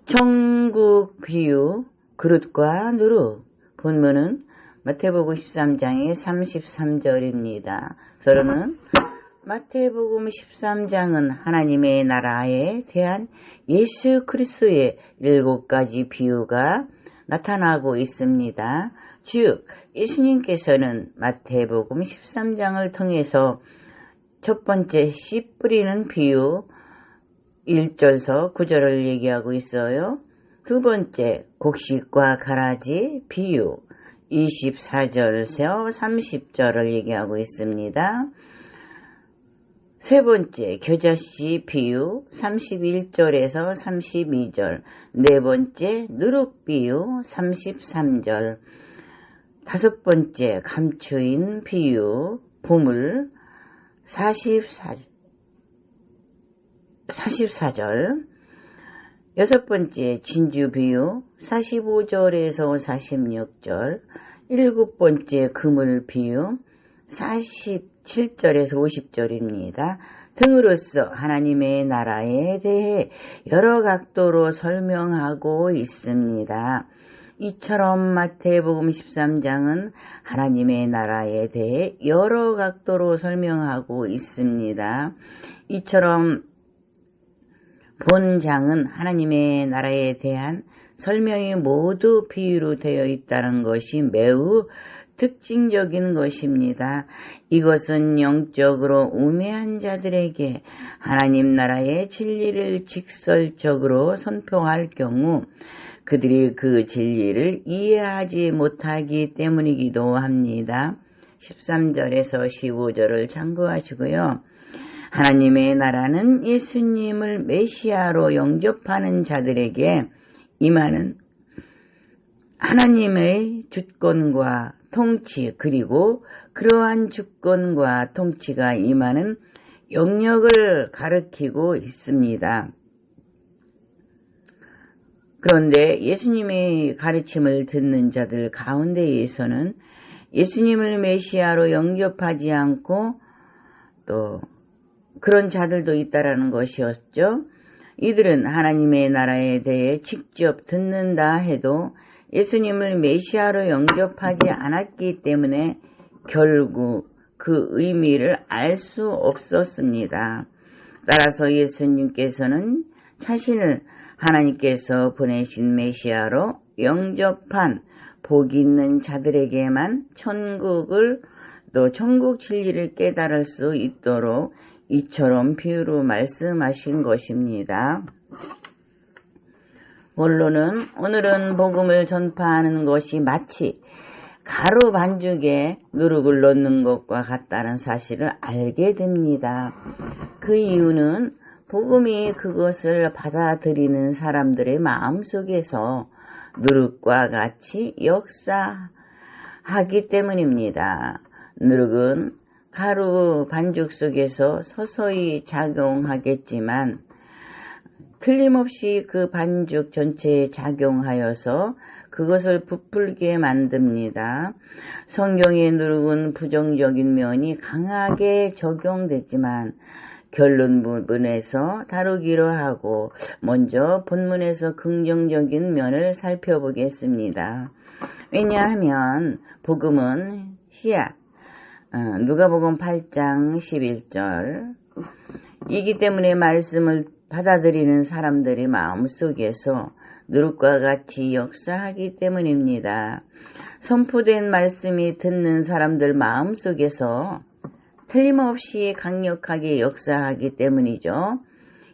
천국 비유, 그릇과 누룩. 본문은 마태복음 13장의 33절입니다. 서론은 마태복음 13장은 하나님의 나라에 대한 예수 그리스도의 7가지 비유가 나타나고 있습니다. 즉, 예수님께서는 마태복음 13장을 통해서 첫 번째 씨 뿌리는 비유 1절서 9절을 얘기하고 있어요. 두 번째 곡식과 가라지 비유 24절에서 30절을 얘기하고 있습니다. 세 번째 겨자씨 비유 31절에서 32절, 네 번째 누룩 비유 33절, 다섯 번째 감추인 비유 보물 44절, 여섯 번째 진주 비유 45절에서 46절, 일곱 번째 그물 비유 47절에서 50절입니다. 등으로써 하나님의 나라에 대해 여러 각도로 설명하고 있습니다. 이처럼 마태복음 13장은 하나님의 나라에 대해 여러 각도로 설명하고 있습니다. 이처럼 본장은 하나님의 나라에 대한 설명이 모두 비유로 되어 있다는 것이 매우 특징적인 것입니다. 이것은 영적으로 우매한 자들에게 하나님 나라의 진리를 직설적으로 선포할 경우 그들이 그 진리를 이해하지 못하기 때문이기도 합니다. 13절에서 15절을 참고하시고요. 하나님의 나라는 예수님을 메시아로 영접하는 자들에게 임하는 하나님의 주권과 통치, 그리고 그러한 주권과 통치가 임하는 영역을 가리키고 있습니다. 그런데 예수님의 가르침을 듣는 자들 가운데에서는 예수님을 메시아로 영접하지 않고 또 그런 자들도 있다라는 것이었죠. 이들은 하나님의 나라에 대해 직접 듣는다 해도 예수님을 메시아로 영접하지 않았기 때문에 결국 그 의미를 알 수 없었습니다. 따라서 예수님께서는 자신을 하나님께서 보내신 메시아로 영접한 복 있는 자들에게만 천국을 또 천국 진리를 깨달을 수 있도록 이처럼 비유로 말씀하신 것입니다. 원로는 오늘은 복음을 전파하는 것이 마치 가루 반죽에 누룩을 넣는 것과 같다는 사실을 알게 됩니다. 그 이유는 복음이 그것을 받아들이는 사람들의 마음속에서 누룩과 같이 역사하기 때문입니다. 누룩은 가루 반죽 속에서 서서히 작용하겠지만 틀림없이 그 반죽 전체에 작용하여서 그것을 부풀게 만듭니다. 성경의 누룩은 부정적인 면이 강하게 적용됐지만 결론 부분에서 다루기로 하고 먼저 본문에서 긍정적인 면을 살펴보겠습니다. 왜냐하면 복음은 씨앗, 누가복음 8장 11절 이기 때문에 말씀을 받아들이는 사람들의 마음속에서 누룩과 같이 역사하기 때문입니다. 선포된 말씀이 듣는 사람들 마음속에서 틀림없이 강력하게 역사하기 때문이죠.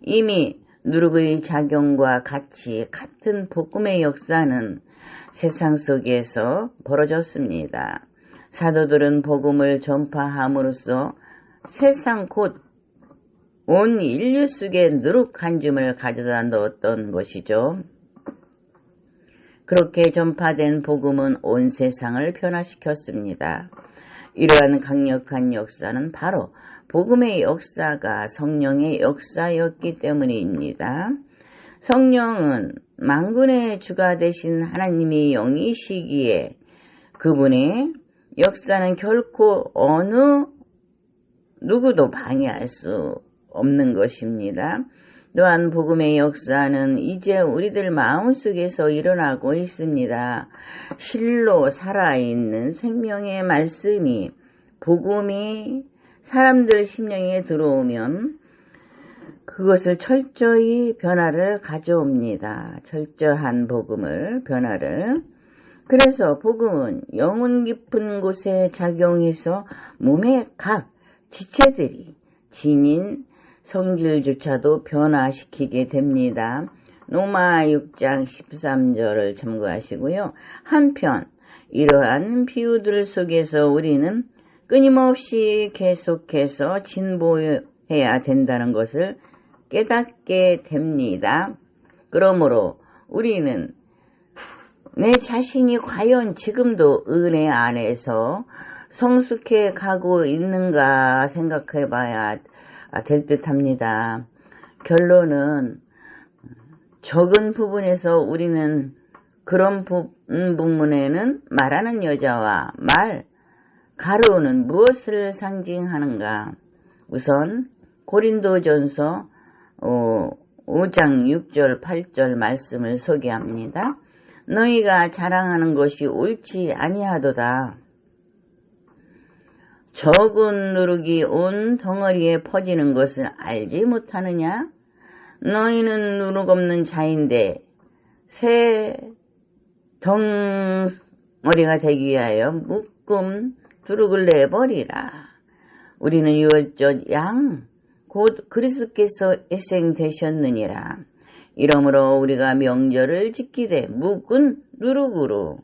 이미 누룩의 작용과 같이 같은 복음의 역사는 세상 속에서 벌어졌습니다. 사도들은 복음을 전파함으로써 세상 곧 온 인류 속에 누룩 한 줌을 가져다 넣었던 것이죠. 그렇게 전파된 복음은 온 세상을 변화시켰습니다. 이러한 강력한 역사는 바로 복음의 역사가 성령의 역사였기 때문입니다. 성령은 만군의 주가 되신 하나님의 영이시기에 그분의 역사는 결코 어느 누구도 방해할 수 없는 것입니다. 또한 복음의 역사는 이제 우리들 마음속에서 일어나고 있습니다. 실로 살아있는 생명의 말씀이 복음이 사람들 심령에 들어오면 그것을 철저히 변화를 가져옵니다. 철저한 변화를. 그래서 복음은 영혼 깊은 곳에 작용해서 몸의 각 지체들이 지닌 성질조차도 변화시키게 됩니다. 로마 6장 13절을 참고하시고요. 한편 이러한 비유들 속에서 우리는 끊임없이 계속해서 진보해야 된다는 것을 깨닫게 됩니다. 그러므로 우리는 내 자신이 과연 지금도 은혜 안에서 성숙해 가고 있는가 생각해 봐야 될 듯합니다. 결론은 적은 부분에서 우리는 그런 부분에는 말하는 여자와 가루는 무엇을 상징하는가? 우선 고린도전서 5장 6절 8절 말씀을 소개합니다. 너희가 자랑하는 것이 옳지 아니하도다. 적은 누룩이 온 덩어리에 퍼지는 것을 알지 못하느냐? 너희는 누룩 없는 자인데 새 덩어리가 되기 위하여 묶음 누룩을 내버리라. 우리는 유월절 양 곧 그리스도께서 희생되셨느니라. 이러므로 우리가 명절을 지키되 묵은 누룩으로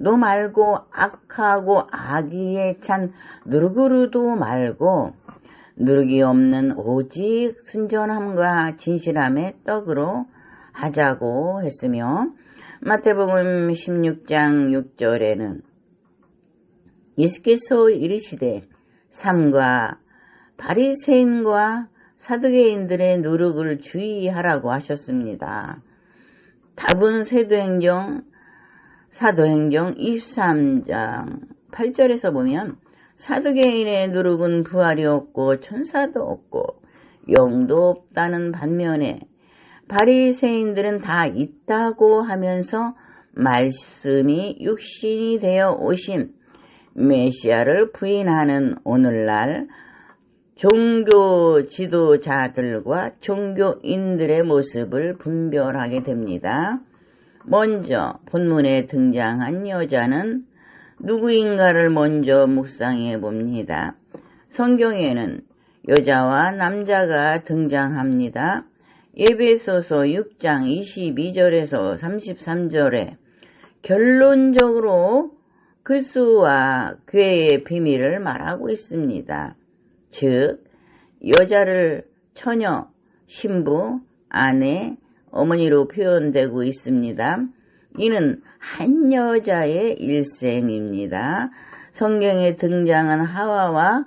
도 말고 악하고 악의에 찬 누룩으로도 말고 누룩이 없는 오직 순전함과 진실함의 떡으로 하자고 했으며 마태복음 16장 6절에는 예수께서 이르시되 삼가 바리새인과 사두개인들의 누룩을 주의하라고 하셨습니다. 답은 사도행전 23장 8절에서 보면 사두개인의 누룩은 부활이 없고 천사도 없고 영도 없다는 반면에 바리새인들은 다 있다고 하면서 말씀이 육신이 되어 오신 메시아를 부인하는 오늘날 종교 지도자들과 종교인들의 모습을 분별하게 됩니다. 먼저 본문에 등장한 여자는 누구인가를 먼저 묵상해 봅니다. 성경에는 여자와 남자가 등장합니다. 에베소서 6장 22절에서 33절에 결론적으로 그리스도와 교회의 비밀을 말하고 있습니다. 즉 여자를 처녀, 신부, 아내, 어머니로 표현되고 있습니다. 이는 한 여자의 일생입니다. 성경에 등장한 하와와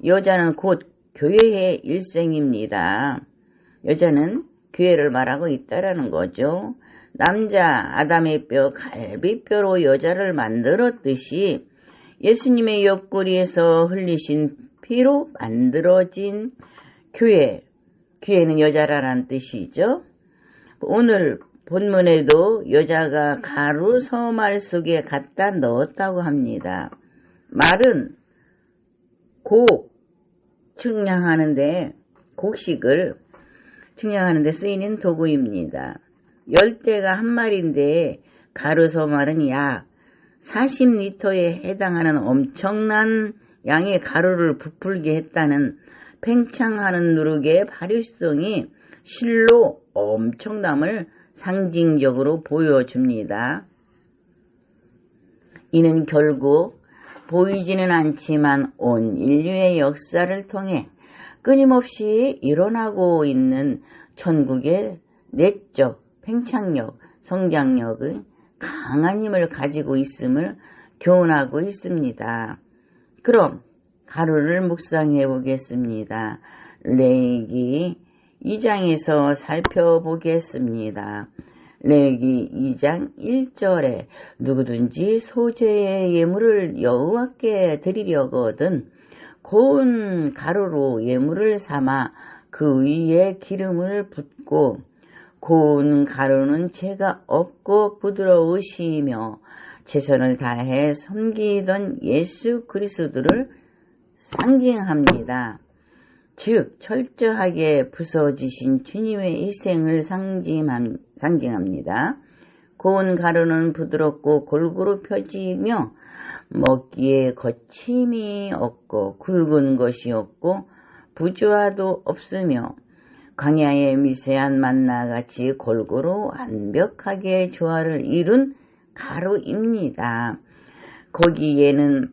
여자는 곧 교회의 일생입니다. 여자는 교회를 말하고 있다라는 거죠. 남자 아담의 뼈 갈비뼈로 여자를 만들었듯이 예수님의 옆구리에서 흘리신 피로 만들어진 교회는 여자라는 뜻이죠. 오늘 본문에도 여자가 가루 서말 속에 갖다 넣었다고 합니다. 말은 곡식을 측량하는데 쓰이는 도구입니다. 열대가 한 마리인데 가루 서말은 약 40리터에 해당하는 엄청난 양의 가루를 부풀게 했다는 팽창하는 누룩의 발효성이 실로 엄청남을 상징적으로 보여줍니다. 이는 결국 보이지는 않지만 온 인류의 역사를 통해 끊임없이 일어나고 있는 천국의 내적 팽창력, 성장력의 강한 힘을 가지고 있음을 교훈하고 있습니다. 그럼 가루를 묵상해 보겠습니다. 레위기 2장에서 살펴보겠습니다. 레위기 2장 1절에 누구든지 소재의 예물을 여호와께 드리려거든 고운 가루로 예물을 삼아 그 위에 기름을 붓고 고운 가루는 죄가 없고 부드러우시며 최선을 다해 섬기던 예수 그리스도를 상징합니다. 즉 철저하게 부서지신 주님의 희생을 상징합니다. 고운 가루는 부드럽고 골고루 펴지며 먹기에 거침이 없고 굵은 것이 없고 부조화도 없으며 광야의 미세한 만나같이 골고루 완벽하게 조화를 이룬 가루입니다. 거기에는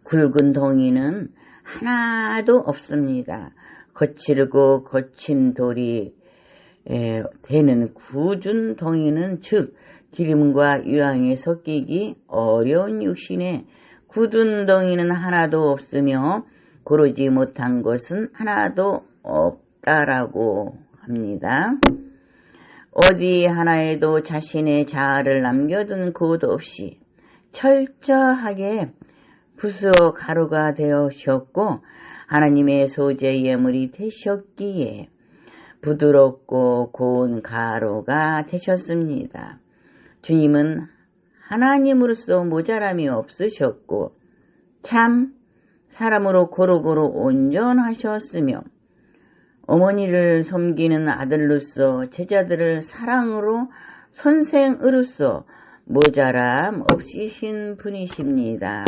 굵은 덩이는 하나도 없습니다. 거칠고 거친 돌이 되는 굳은 덩이는 즉 기름과 유황이 섞이기 어려운 육신에 굳은 덩이는 하나도 없으며 고르지 못한 것은 하나도 없다라고 합니다. 어디 하나에도 자신의 자아를 남겨둔 곳 없이 철저하게 부서 가루가 되셨고 하나님의 소재 예물이 되셨기에 부드럽고 고운 가루가 되셨습니다. 주님은 하나님으로서 모자람이 없으셨고 참 사람으로 고루고루 온전하셨으며 어머니를 섬기는 아들로서 제자들을 사랑으로 선생으로서 모자람 없으신 분이십니다.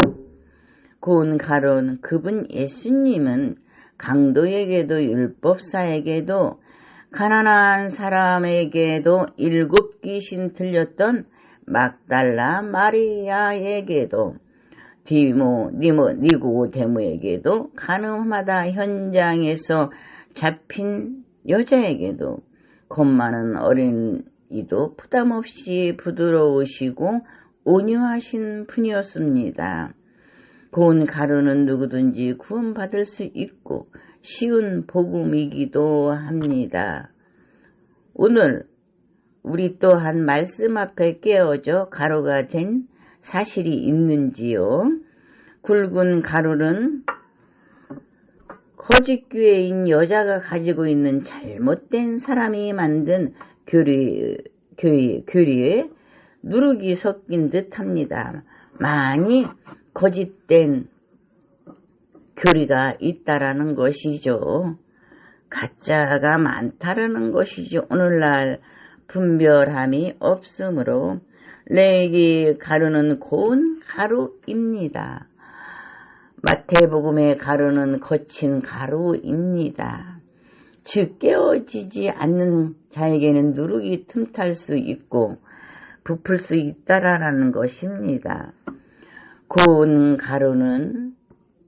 고운 가루는 그분 예수님은 강도에게도 율법사에게도 가난한 사람에게도 7 귀신 들렸던 막달라 마리아에게도 니고데모에게도 가늠하다 현장에서 잡힌 여자에게도 겁 많은 어린이도 부담없이 부드러우시고 온유하신 분이었습니다. 고운 가루는 누구든지 구원받을 수 있고 쉬운 복음이기도 합니다. 오늘 우리 또한 말씀 앞에 깨어져 가루가 된 사실이 있는지요? 굵은 가루는 거짓교회인 여자가 가지고 있는 잘못된 사람이 만든 교리에 누룩이 섞인 듯합니다. 많이 거짓된 교리가 있다라는 것이죠. 가짜가 많다라는 것이죠. 오늘날 분별함이 없으므로 레기 가루는 고운 가루입니다. 마태복음의 가루는 거친 가루입니다. 즉 깨어지지 않는 자에게는 누룩이 틈탈 수 있고 부풀 수 있다라는 것입니다. 고운 가루는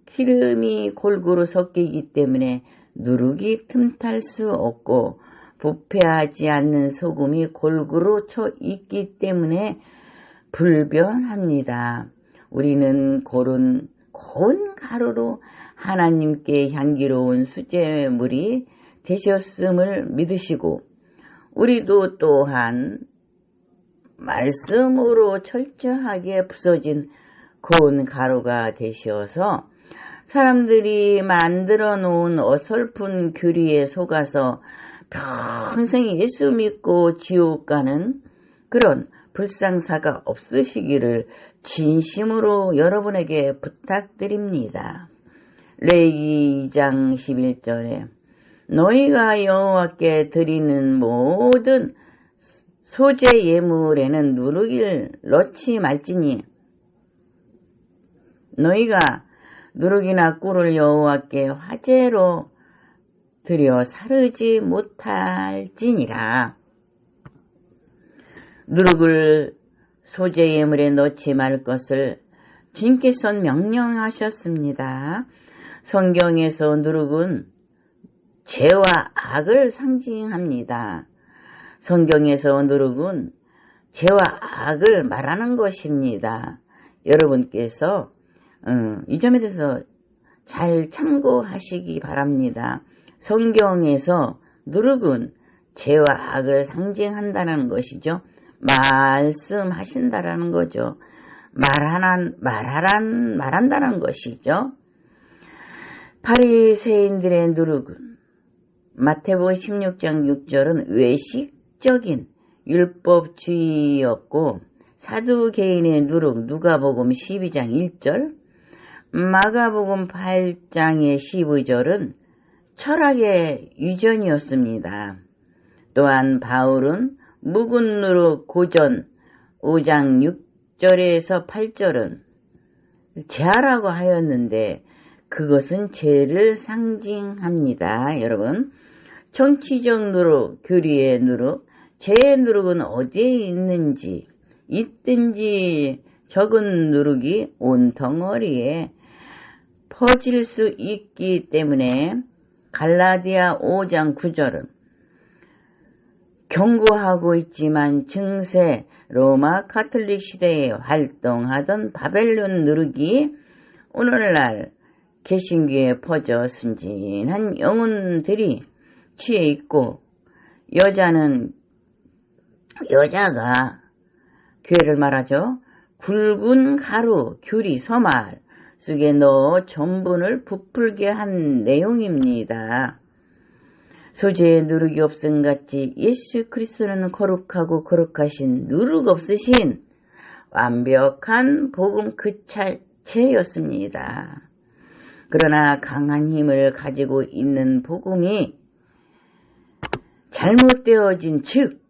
기름이 골고루 섞이기 때문에 누룩이 틈탈 수 없고 부패하지 않는 소금이 골고루 쳐 있기 때문에 불변합니다. 우리는 고운 가루로 하나님께 향기로운 수제물이 되셨음을 믿으시고 우리도 또한 말씀으로 철저하게 부서진 고운 가루가 되셔서 사람들이 만들어 놓은 어설픈 교리에 속아서 평생 예수 믿고 지옥 가는 그런 불상사가 없으시기를 진심으로 여러분에게 부탁드립니다. 레위기 2장 11절에 너희가 여호와께 드리는 모든 소재 예물에는 누룩을 넣지 말지니 너희가 누룩이나 꿀을 여호와께 화제로 드려 사르지 못할지니라. 누룩을 소재 예물에 넣지 말 것을 주님께서 명령하셨습니다. 성경에서 누룩은 죄와 악을 상징합니다. 성경에서 누룩은 죄와 악을 말하는 것입니다. 여러분께서 이 점에 대해서 잘 참고하시기 바랍니다. 성경에서 누룩은 죄와 악을 상징한다는 것이죠. 말씀하신다라는 거죠. 말한다는 것이죠. 바리새인들의 누룩은 마태복음 16장 6절은 외식적인 율법주의였고 사두개인의 누룩 누가복음 12장 1절, 마가복음 8장의 15절은 철학의 유전이었습니다. 또한 바울은 묵은 누룩 고전 5장 6절에서 8절은 제하라고 하였는데 그것은 죄를 상징합니다. 여러분, 정치적 누룩, 교리의 누룩, 죄의 누룩은 어디에 있든지 적은 누룩이 온 덩어리에 퍼질 수 있기 때문에 갈라디아 5장 9절은 경고하고 있지만 증세 로마 카톨릭 시대에 활동하던 바벨론 누룩이 오늘날 개신교에 퍼져 순진한 영혼들이 취해 있고 여자가 교회를 말하죠. 굵은 가루, 규리, 서말 속에 넣어 전분을 부풀게 한 내용입니다. 소재에 누룩이 없음같이 예수 그리스도는 거룩하고 거룩하신 누룩 없으신 완벽한 복음 그 자체였습니다. 그러나 강한 힘을 가지고 있는 복음이 잘못되어진 즉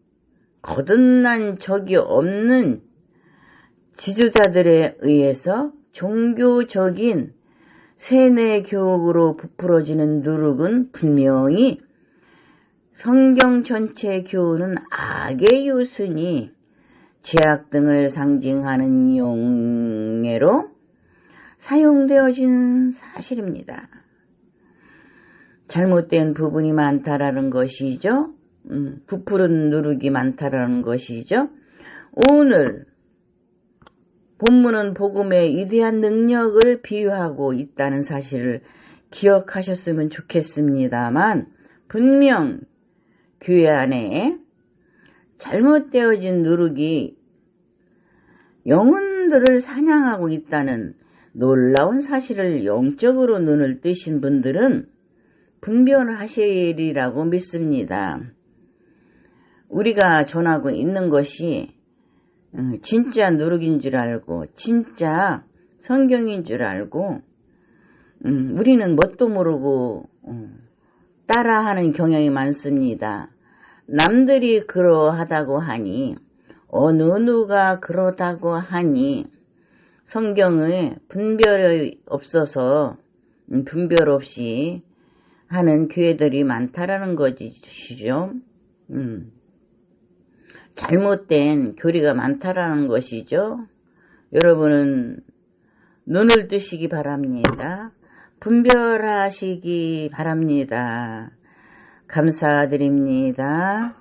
거듭난 적이 없는 지도자들에 의해서 종교적인 세뇌 교육으로 부풀어지는 누룩은 분명히 성경 전체 교훈은 악의 요순이 죄악 등을 상징하는 용례로 사용되어진 사실입니다. 잘못된 부분이 많다라는 것이죠. 부풀은 누룩이 많다라는 것이죠. 오늘 본문은 복음의 위대한 능력을 비유하고 있다는 사실을 기억하셨으면 좋겠습니다만 분명 교회 안에 잘못되어진 누룩이 영혼들을 사냥하고 있다는 놀라운 사실을 영적으로 눈을 뜨신 분들은 분별하시리라고 믿습니다. 우리가 전하고 있는 것이 진짜 누룩인 줄 알고 진짜 성경인 줄 알고 우리는 뭣도 모르고 따라하는 경향이 많습니다. 남들이 그러하다고 하니 어느 누가 그러다고 하니 성경에 분별이 없어서 분별 없이 하는 교회들이 많다라는 것이죠. 잘못된 교리가 많다라는 것이죠. 여러분은 눈을 뜨시기 바랍니다. 분별하시기 바랍니다. 감사드립니다.